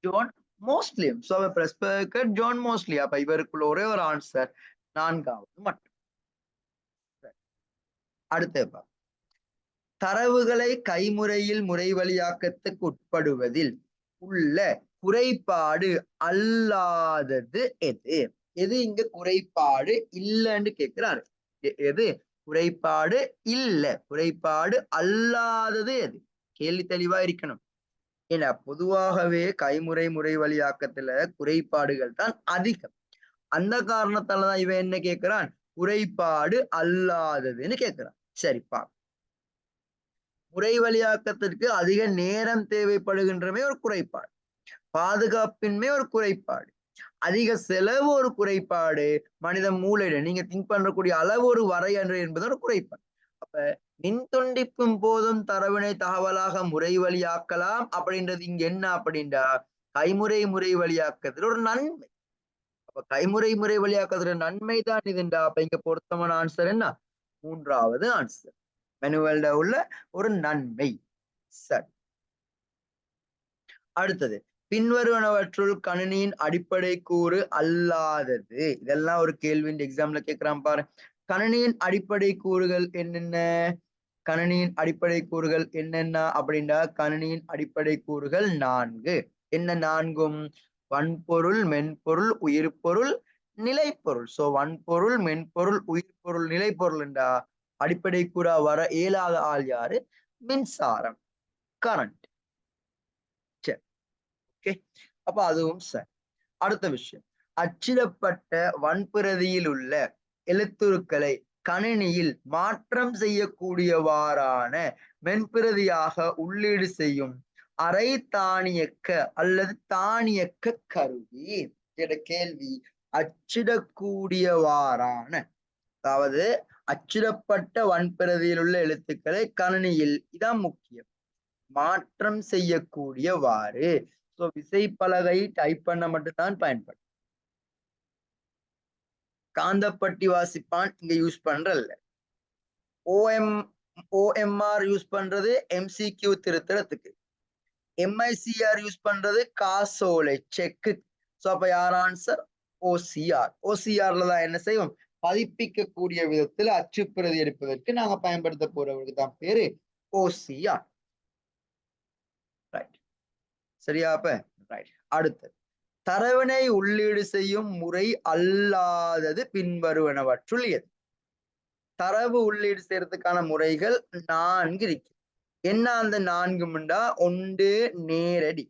Speaker 1: ஜான் மோஸ்லியும். So Presper Eckert, John Mauchly. அப்ப இவருக்குள்ள ஒரே ஒரு ஆன்சர் 4வது மட்டும். அடுத்து தரவுகளை கைமுறையில் முறை வழியாக்கத்துக்கு உட்படுவதில் உள்ள குறைபாடு அல்லாதது எது? எது இங்க குறைபாடு இல்லைன்னு கேட்கிறாரு. எது குறைபாடு இல்ல? குறைபாடு அல்லாதது எது? கேள்வி தெளிவா இருக்கணும். ஏன்னா பொதுவாகவே கைமுறை முறை வழியாக்கத்துல குறைபாடுகள் தான் அதிகம். அந்த காரணத்தாலதான் இவன் என்ன கேட்கிறான்? குறைபாடு அல்லாததுன்னு கேட்கிறான். சரிப்பா, முறை வழியாக்கத்திற்கு அதிக நேரம் தேவைப்படுகின்றமே ஒரு குறைபாடு, பாதுகாப்பின்மை ஒரு குறைபாடு, அதிக செலவு ஒரு குறைபாடு, மனித மூளையில நீங்க திங்க் பண்ணக்கூடிய அளவு ஒரு வரையறை என்பது ஒரு குறைபாடு. அப்ப மின் துண்டிப்பும் போதும் தரவினை தகவலாக முறை வழியாக்கலாம் அப்படின்றது இங்க என்ன அப்படின்றா கைமுறை முறை வழியாக்கத்துல ஒரு நன்மை. அப்ப கைமுறை முறை வழியாக்கத்துல நன்மை தான் இதுண்டா. அப்ப இங்க பொருத்தமான ஆன்சர் என்ன? 3வது ஆன்சர். மேனுவல்ல உள்ள ஒரு நன்மை. சரி, அடுத்தது பின்வருவனவற்றுள் கணினியின் அடிப்படை கூறு அல்லாதது. இதெல்லாம் ஒரு கேள்வி எக்ஸாம்ல கேட்கிறான் பாரு. கணினியின் அடிப்படை கூறுகள் என்னென்ன? கணினியின் அடிப்படை கூறுகள் என்னென்ன அப்படின்னா கணினியின் அடிப்படை கூறுகள் 4. என்ன 4ம்? வன்பொருள், மென்பொருள், உயிர்பொருள், நிலைப்பொருள். சோ வன்பொருள், மென்பொருள், உயிர்பொருள், நிலைப்பொருள் என்றா அடிப்படை கூறா வர இயலாத ஆள் யாரு? மின்சாரம், கரண்ட். சரி, ஓகே. அப்ப அதுவும் சரி. அடுத்த விஷயம், அச்சிடப்பட்ட வன்பிரதியில் உள்ள எழுத்துருக்களை கணினியில் மாற்றம் செய்யக்கூடியவாறான மென்பிரதியாக உள்ளீடு செய்யும் அரை தானியக்க அல்லது தானியக்க கருவி. கேள்வி, அச்சிடக்கூடியவாறான, அதாவது அச்சிடப்பட்ட வன்பிரதியில் உள்ள எழுத்துக்களை கணினியில், இதான் முக்கியம், மாற்றம் செய்யக்கூடியவாறு. சோ விசைப்பலகை டைப் பண்ண மட்டும்தான் பயன்படும். காந்தப்பட்டி வாசிப்பான் இங்க யூஸ் பண்றல்ல. OMR யூஸ் பண்றது MCQ திருத்தறதுக்கு. MICR யூஸ் பண்றது காசோலை செக்கு. சோ அப்ப யார் ஆன்சர்? OCR. OCRல தான் என்ன செய்வோம்? பதிப்பிக்கக்கூடிய விதத்தில் அச்சுப்பிரதி எடுப்பதற்கு நாங்க பயன்படுத்த போறவருக்கு தான் பேரு OCR. ரைட், சரியா? அப்ப ரைட். அடுத்து, தரவினை உள்ளீடு செய்யும் முறை அல்லாதது பின்வருவனவற்றுள் எது? தரவு உள்ளீடு செய்யறதுக்கான முறைகள் 4 இருக்கு. என்ன அந்த 4? ஒன்று நேரடி.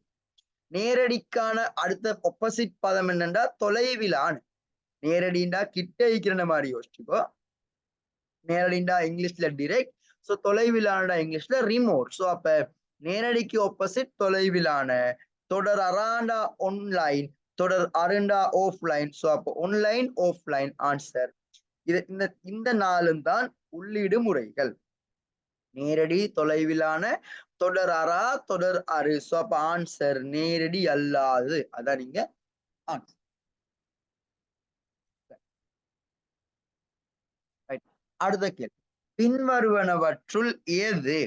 Speaker 1: நேரடிக்கான அடுத்த ஒப்போசிட் பதம் என்னண்டா தொலைவிலான. நேரடிண்டா கிட்ட இருக்கிற மாதிரி யோசிச்சுக்கோ. நேரடிண்டா இங்கிலீஷ்ல டிரெக்ட். சோ தொலைவிலான இங்கிலீஷ்ல ரிமோட். சோ அப்ப நேரடிக்கு ஒப்போசிட் தொலைவிலான. தொடர் அராண்டா ஒன்லைன், தொடர் அருண்டா ஆஃப்லைன். சோ அப்போ ஒன்லைன், ஆஃப்லைன் ஆன்சர். இந்த 4 தான் உள்ளீடு முறைகள். நேரடி, தொலைவிலான, தொடர் அரா, தொடர் அரு. சோ அப்ப ஆன்சர் நேரடி அல்லாது. அதான் நீங்க ஆன்சர். அடுத்த கேள்வி, பின்வருவனவற்றுள் எது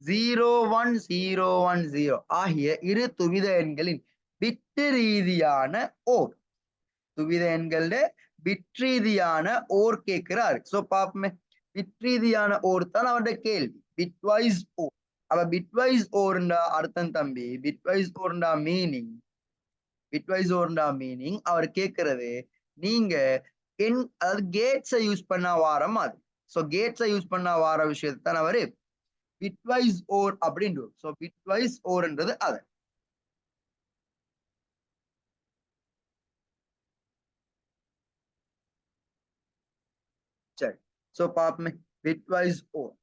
Speaker 1: 01010 ஆகிய இரு துவித எண்களின் பிட்டு ரீதியான ஓர்? துவித எண்கள்ல பிட் ரீதியான ஓர் கேட்கிறாரு. சோ பாப்போமே, பிட் ரீதியான ஓர் தான் அவருடைய கேள்வி. பிட்வைஸ் ஓர். அப்ப பிட்வைஸ் ஓர்ண்டா அர்த்தம் தம்பி, பிட்வைஸ் ஓர்ண்டா மீனிங், பிட்வைஸ் ஓர்ண்டா மீனிங் அவர் கேட்கறது நீங்க அதாவது கேட்ஸை யூஸ் பண்ண வார மாதிரி. சோ கேட்ஸை யூஸ் பண்ண வார விஷயத்தான் அவரு பிட்வைஸ் ஓர் அப்படின்னு. சோ பிட்வைஸ் ஓர்ன்றது அது. சரி, சோ பாப்போமே, பிட்வைஸ் ஓர்.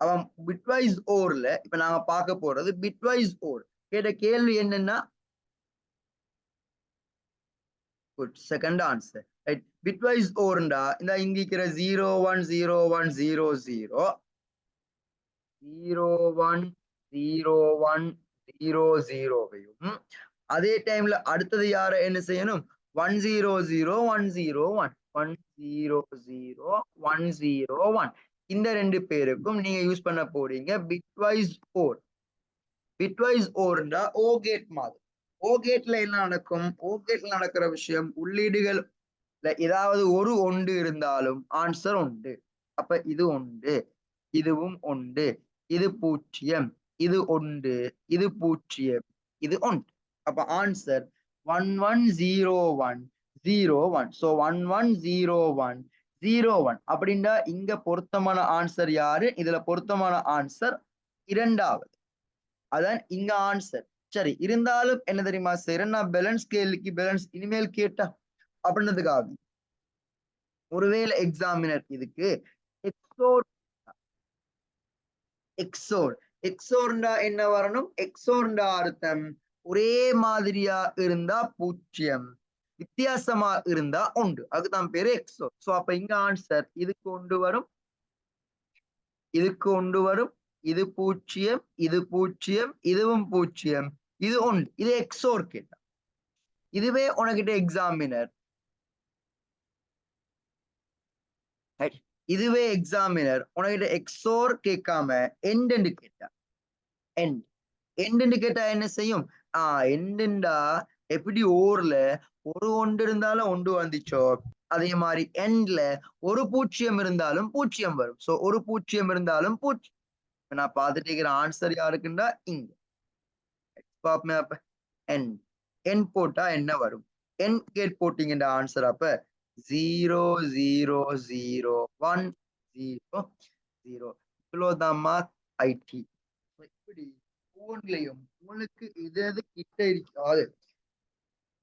Speaker 1: அவன் பிட்வைஸ் ஓர்ல இப்ப நாங்க பார்க்க போறது பிட்வைஸ் ஓர். கேட்ட கேள்வி என்னன்னா, good, second answer. Right, bitwise ஓர்ண்டா இந்த இங்க இருக்கிற 010100 010100வையும் அதே டைம்ல அடுத்தது யார என்ன செய்யணும்? 100101 100101 இந்த 2 பேருக்கும் நீங்க யூஸ் பண்ண போறீங்க பிட்வைஸ் ஓர். பிட்வைஸ் ஓர்ண்டா ஓ கேட் மாதிரி. ஓ கேட்ல என்ன நடக்கும்? ஓ கேட்ல நடக்கிற விஷயம், உள்ளீடுகள் ஏதாவது ஒரு ஒன்று இருந்தாலும் ஆன்சர் உண்டு. அப்ப இது உண்டு, இதுவும் உண்டு, இது 0, இது உண்டு, இது 0, இது உண்டு. அப்ப ஆன்சர் 110101. சோ 110101 அப்படின்னா இங்க பொருத்தமான ஆன்சர் யாரு? இதுல பொருத்தமான ஆன்சர் இரண்டாவது. அதான் இங்க ஆன்சர். சரி, இருந்தாலும் என்ன தெரியுமா செய்யறேன், நான் பேலன்ஸ் கேள்விக்கு பேலன்ஸ் இனிமேல் கேட்டா அப்படின்றதுக்காக ஒருவேளை எக்ஸாமினர் இதுக்கு எக்ஸோர் எக்ஸோர் எக்ஸோர்ண்டா என்ன வரணும்? எக்ஸோர்ண்டா அர்த்தம் ஒரே மாதிரியா இருந்தா 0, வித்தியாசமா இருந்தா உண்டு. அதுதான் பேரு எக்ஸோர். சோ அப்ப இங்க ஆன்சர் இதுக்கு ஒன்று வரும், இதுக்கு ஒன்று வரும், இது 0, இது 0, இதுவும் 0, இது உண்டு. இது எக்ஸோர் கேட்டா. இதுவே உனக்கிட்ட எக்ஸாமினர் இதுவே எக்ஸாமினர் உனக்கிட்ட எக்ஸோர் கேட்காம எண்ட் கேட்டா, எண்ட் கேட்டா என்ன செய்யும்? எண்டுண்டா எப்படி ஓர்ல ஒரு ஒன்று இருந்தாலும் ஒன்று வந்துச்சோ அதே மாதிரி எண்ட்ல ஒரு பூஜ்ஜியம் இருந்தாலும் பூஜ்ஜியம் வரும். சோ ஒரு பூஜ்ஜியம் இருந்தாலும் பூஜ்ஜியம். நான் பார்த்துட்டு இருக்கிற ஆன்சர் யாருக்குண்டா இங்க பாப்போமே. அப்ப என் என் போட்டா என்ன வரும்? என் கேட் போட்டீங்கன்ற ஆன்சர் அப்ப 0 0 0 1 0 இவ்வளவுதாம்மா ஐடி. இப்படி ஒவ்வொன்றிலையும் உங்களுக்கு இது எது கிட்ட இருக்காது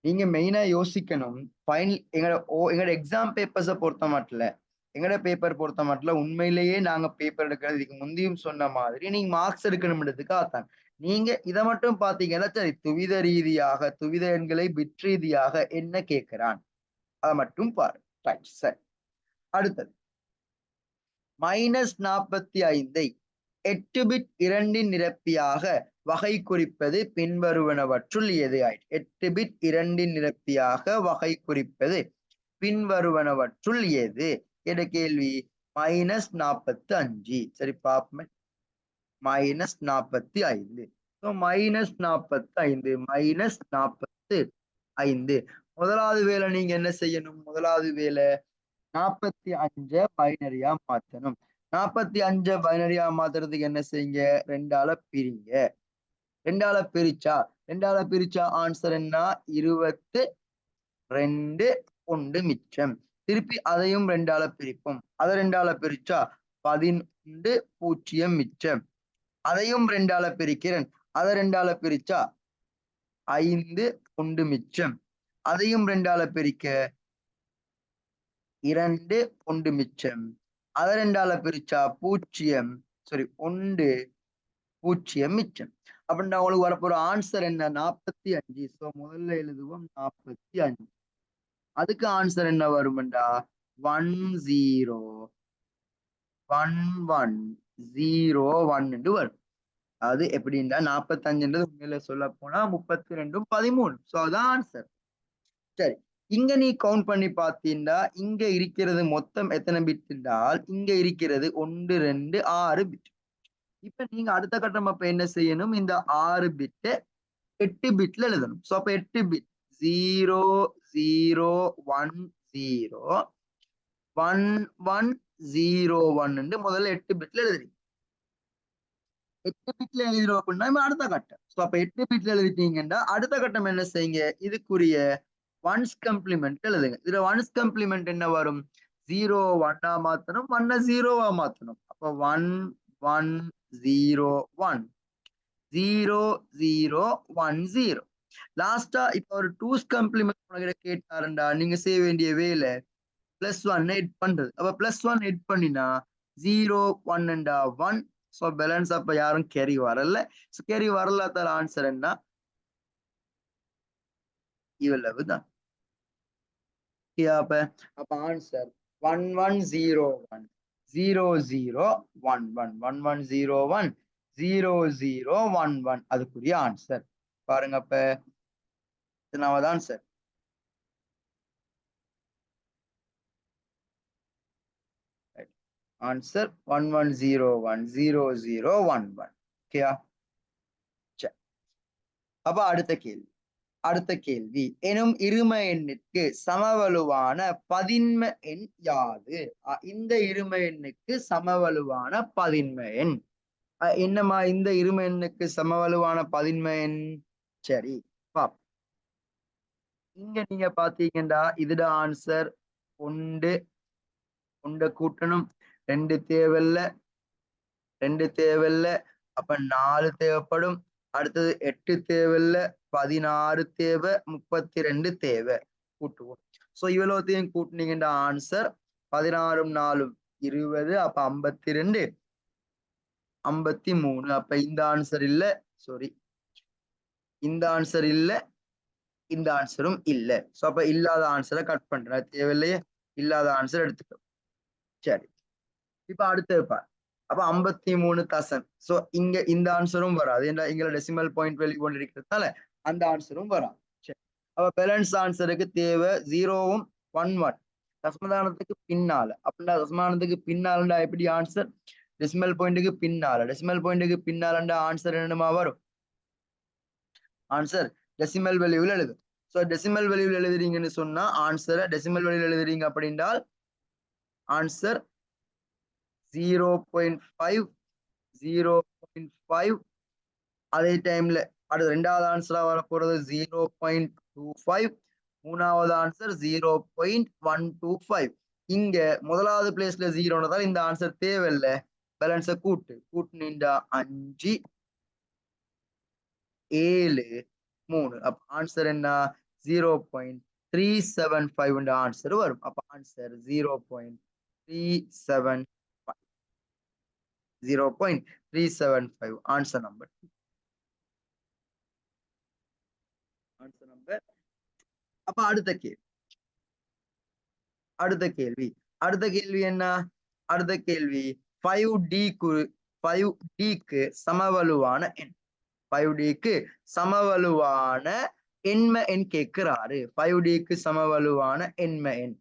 Speaker 1: நீங்க மெயினா யோசிக்கணும். ஃபைனல் எங்களோட எக்ஸாம் பேப்பர்ஸை பொறுத்த மட்டும் எங்களோட பேப்பர் பொறுத்த மட்டும் உண்மையிலேயே நாங்க பேப்பர் எடுக்கிறது இதுக்கு முந்தியும் சொன்ன மாதிரி நீங்க மார்க்ஸ் எடுக்கணும்ன்றதுக்கு ஆத்தான். நீங்க இதை மட்டும் பாத்தீங்கன்னா சரி துவித ரீதியாக துவித எண்களை பிட் ரீதியாக என்ன கேட்கிறான் அதை மட்டும் பாரு. சரி, அடுத்தது -45 8 பிட் 2 நிரப்பியாக வகை குறிப்பது பின்வருவனவற்றுள் எது? 8 பிட் 2 நிரப்பியாக வகை குறிப்பது பின்வருவனவற்றுள் எது என்ற கேள்வி. -45. சரி பாப்போமே. -45 -45 முதலாவது வேலை நீங்க என்ன செய்யணும்? முதலாவது வேலை 45 பைனரியா மாத்தணும். 45 பைனரியா மாத்துறதுக்கு என்ன செய்யுங்க? 2ஆல பிரிங்க. 2ஆல பிரிச்சா ஆன்சர் என்ன? 22 ஒன்று மிச்சம். திருப்பி அதையும் 2ஆல பிரிப்போம். அதை 2ஆல பிரிச்சா 11 0 மிச்சம். அதையும் 2ஆல பிரிக்கிறேன். அதை 2ஆல பிரிச்சா 5 1 மிச்சம். அதையும் 2ஆல பிரிக்க 2 1 மிச்சம். அதை 2ஆல பிரிச்சா 0 சாரி 1 0 மிச்சம். அப்படின்னா உங்களுக்கு வரப்போற ஆன்சர் என்ன? 45. சோ முதல்ல எழுதுவோம் 45. அதுக்கு ஆன்சர் என்ன வரும்டா? 101101 வரும். அது எப்படின்னா 45 உண்மையில சொல்ல போனா 32 13. சோ அதான் ஆன்சர். சரி, இங்க நீ கவுண்ட் பண்ணி பார்த்தீங்கன்னா இங்க இருக்கிறது மொத்தம் எத்தனை பிட் என்றால் இங்க இருக்கிறது 1 2 6 பிட். இப்ப நீங்க அடுத்த கட்டம் அப்ப என்ன செய்யணும்? இந்த 6 பிட் 8 பிட்ல எழுதணும். சோ அப்ப 8 பிட் 0 0 1 0 1 1 0 1 முதல்ல 8 பிட்ல எழுதுறீங்க. 8 பிட்ல எழுதிடும் அப்படின்னா அடுத்த கட்டம். சோ அப்ப 8 பிட்ல எழுதிட்டீங்கன்னா அடுத்த கட்டம் என்ன செய்யுங்க? இதுக்குரிய ஒன்ஸ் கம்ப்ளிமெண்ட் எழுதுங்க. இதுல ஒன்ஸ் கம்ப்ளிமெண்ட் என்ன வரும்? 0 1 மாத்தணும், 1 0 மாத்தணும். அப்ப 1 1 0 1 0 0 1 0. லாஸ்டா இப்ப ஒரு டூஸ் கம்ப்ளிமெண்ட் உங்ககிட்ட கேட்டாருண்டா நீங்க செய்ய வேண்டிய வேலை +1 எட் பண்றது. அப்ப +1 எட் பண்ணினா 0 1 1. சோ பேலன்ஸ் அப்ப யாரும் கேரி வரல. சோ கேரி வரலாத ஆன்சர் என்ன? இவ்வளவுதான். அப்ப ஆன்சர் 1101 0011 1101 0011 அதுக்குரிய ஆன்சர் பாருங்க. அப்ப எத்தனாவது ஆன்சர்? ஆன்சர் 1101 0011. ஓகேயா? அப்ப அடுத்த கேள்வி எனும் இரும எண்ணிற்கு சமவலுவான பதின்ம எண் யாது? இந்த இரும எண்ணுக்கு சமவலுவான பதின்ம எண் என்னமா? இந்த இரும எண்ணுக்கு சமவலுவான பதின்ம எண். சரி பாப். இங்க நீங்க பாத்தீங்கன்னா இதுட ஆன்சர் 1 1 கூட்டணும் 2 தேவையில்ல 2 தேவையில்ல. அப்ப 4 தேவைப்படும். அடுத்தது 8 தேவையில்ல 16 தேவை 32 தேவை. கூட்டுவோம். சோ இவ்வளவுத்தையும் கூட்டினீங்கன்னா ஆன்சர் 16 4 20. அப்ப 52 53. அப்ப இந்த ஆன்சர் இல்ல. சாரி, இந்த ஆன்சர் இல்ல, இந்த ஆன்சரும் இல்ல. சோ அப்ப இல்லாத ஆன்சரை கட் பண்றேன். தேவையில்லையே, இல்லாத ஆன்சர் எடுத்துட்டோம். சரி, இப்ப அடுத்து பார். அப்ப 53 தசம். சோ இங்க இந்த ஆன்சரும் வராது. ஏன்னா இங்க டெசிமல் பாயிண்ட் வெளி கொண்டு இருக்கிறதால அந்த ஆன்சரும் வராது. சரி, அப்ப பேலன்ஸ் ஆன்சருக்கு தேவை 0வும் 1 1 தசமதானத்துக்கு பின்னால. அப்படின்னா தசமானத்துக்கு பின்னாலண்டா எப்படி ஆன்சர்? டெசிமல் பாயிண்ட்டுக்கு பின்னால. டெசிமல் பாயிண்ட்டுக்கு பின்னாலண்டா ஆன்சர் என்னமா வரும்? ஆன்சர் டெசிமல் வேல்யூல எழுது. ஸோ டெசிமல் வேல்யூல எழுதுறீங்கன்னு சொன்னா ஆன்சரை டெசிமல் வேல்யூல எழுதுறீங்க அப்படின்றால் ஆன்சர் 0.5 0.5. அதே டைம்ல அடுத்து ரெண்டாவது ஆன்சரா வரப்போறது 0.25. மூணாவது ஆன்சர் 0.125. இங்க முதலாவது பிளேஸ்ல 0 இந்த ஆன்சர் தேவையில்லை. பேலன்ஸ கூட்டுனீண்டா 5 7 3. அப்ப ஆன்சர் என்ன 0.375 ஆன்சர் வரும். அப்ப answer 0.375 0.375 answer number. Answer number. அப்ப அடுத்த கேள்வி என்ன? அடுத்த கேள்வி 5Dக்கு சமவலுவான எண். 5Dக்கு சமவலுவான எண்ம எண் கேட்கிறாரு. 5Dக்கு சமவலுவான எண்ம எண்.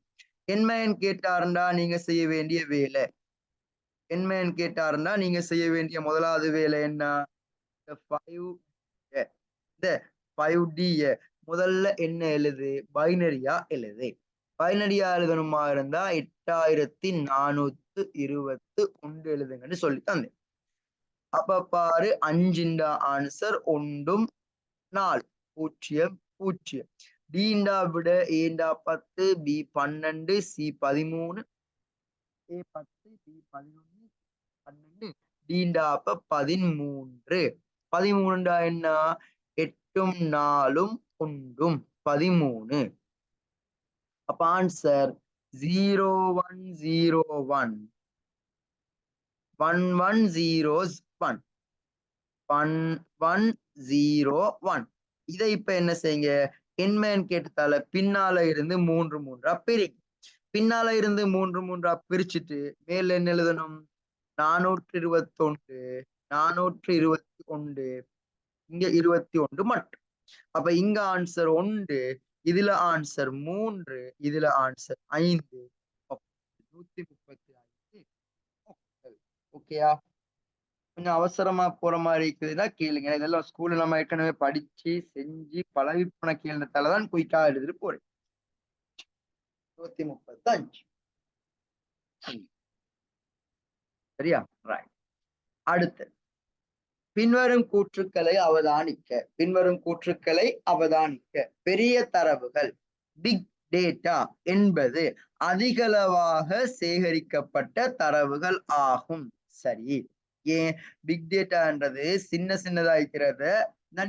Speaker 1: எண்ம எண் கேட்டாருண்டா நீங்க செய்ய வேண்டிய வேலை எண்ம எண் கேட்டாருண்டா நீங்க செய்ய வேண்டிய முதலாவது வேலை என்ன? இந்த 5D முதல்ல என்ன எழுது? பைனரியா எழுது. பைனரியா எழுதணுமா இருந்தா 8421 எழுதுங்கன்னு சொல்லி தந்தேன். அப்ப பாரு 5 ஆன்சர் 1 4 0 0. டீண்டா விட ஏண்டா 10 B 12 C 13 A 10 B 11 12 டீண்டா அப்ப 13. 13 என்ன? 8 4 1 13. அப்ப ஆன்சர் 0101 1101 1101. இதை இப்ப என்ன செய்யுங்க? எண்மேன் கேட்டதால பின்னால இருந்து 3 3 பிரி. பின்னால இருந்து 3 3 பிரிச்சுட்டு மேல என்ன எழுதணும்? 421 421 இங்க 21 மட்டும். அப்ப இங்க ஆன்சர் 1, இதுல ஆன்சர் 3, இதுல ஆன்சர் 5. 135. ஓகேயா? கொஞ்சம் அவசரமா போற மாதிரி இருக்குதுன்னா கேளுங்க. இதெல்லாம் ஸ்கூல்ல நம்ம ஏற்கனவே படிச்சு செஞ்சு பழகி போன கேள்வித்தாலதான் குயிக்கா எழுதிட்டு போறேன். 135. சரியா? ரைட். அடுத்து பின்வரும் கூற்றுக்களை அவதானிக்க. பெரிய தரவுகள் பிக் டேட்டா என்பது அதிகளவாக சேகரிக்கப்பட்ட தரவுகள் ஆகும். சரி. ஏன் பிக் டேட்டான்றது சின்னதா இருக்கிறத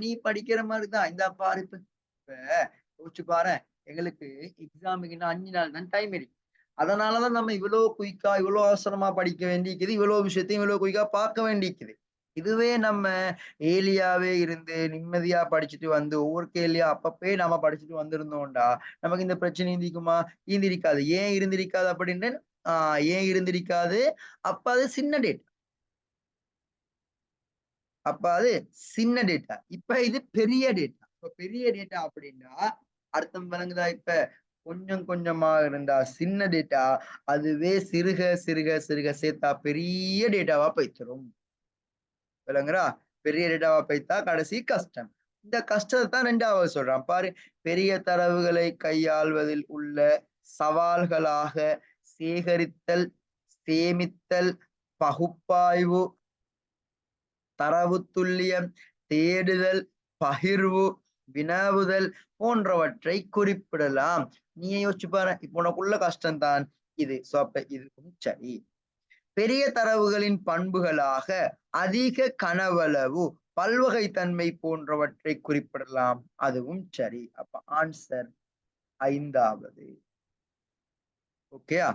Speaker 1: நீ படிக்கிற மாதிரிதான். இந்த பாரு இப்ப யோசிச்சு பாரு, எங்களுக்கு எக்ஸாமுக்கு 5 நாள் தான் டைம் இருக்கு. அதனாலதான் நம்ம இவ்வளவு குயிக்கா இவ்வளவு அவசரமா படிக்க வேண்டிக்குது. இவ்வளவு விஷயத்தையும் இவ்வளவு குயிக்கா பார்க்க வேண்டிக்குது. இதுவே நம்ம ஏலியாவே இருந்து நிம்மதியா படிச்சுட்டு வந்து ஒவ்வொரு கேள்வியா அப்பப்பே நம்ம படிச்சுட்டு வந்திருந்தோம்டா நமக்கு இந்த பிரச்சனை இருந்திருக்குமா? இருந்திருக்காது. ஏன் இருந்திருக்காது அப்படின்னு ஏன் இருந்திருக்காது? அப்ப அது சின்ன டேட்டா. இப்ப இது பெரிய டேட்டா. இப்ப பெரிய டேட்டா அப்படின்னா அர்த்தம் விளங்குதா? இப்ப கொஞ்சம் கொஞ்சமா இருந்தா சின்ன டேட்டா, அதுவே சிறுக சேர்த்தா பெரிய டேட்டாவா போய்ச்சிரும். விளங்குறா? பெரிய டேட்டாவா போய்த்தா கடைசி கஷ்டம். இந்த கஷ்டத்தை தான் 2வது சொல்றான் பாரு. பெரிய தரவுகளை கையாள்வதில் உள்ள சவால்களாக சேகரித்தல், சேமித்தல், பகுப்பாய்வு, தரவு துல்லியம், தேடுதல், பகிர்வு, வினாவுதல் போன்றவற்றை குறிப்பிடலாம். நீயே யோசிச்சு பாரு. இப்ப உனக்குள்ள கஷ்டம்தான் இது. அப்ப இதுவும் சரி. பெரிய தரவுகளின் பண்புகளாக அதிக கனவளவு, பல்வகைத்தன்மை போன்றவற்றை குறிப்பிடலாம். அதுவும் சரி. அப்ப ஆன்சர் 5வது. ஓகேயா?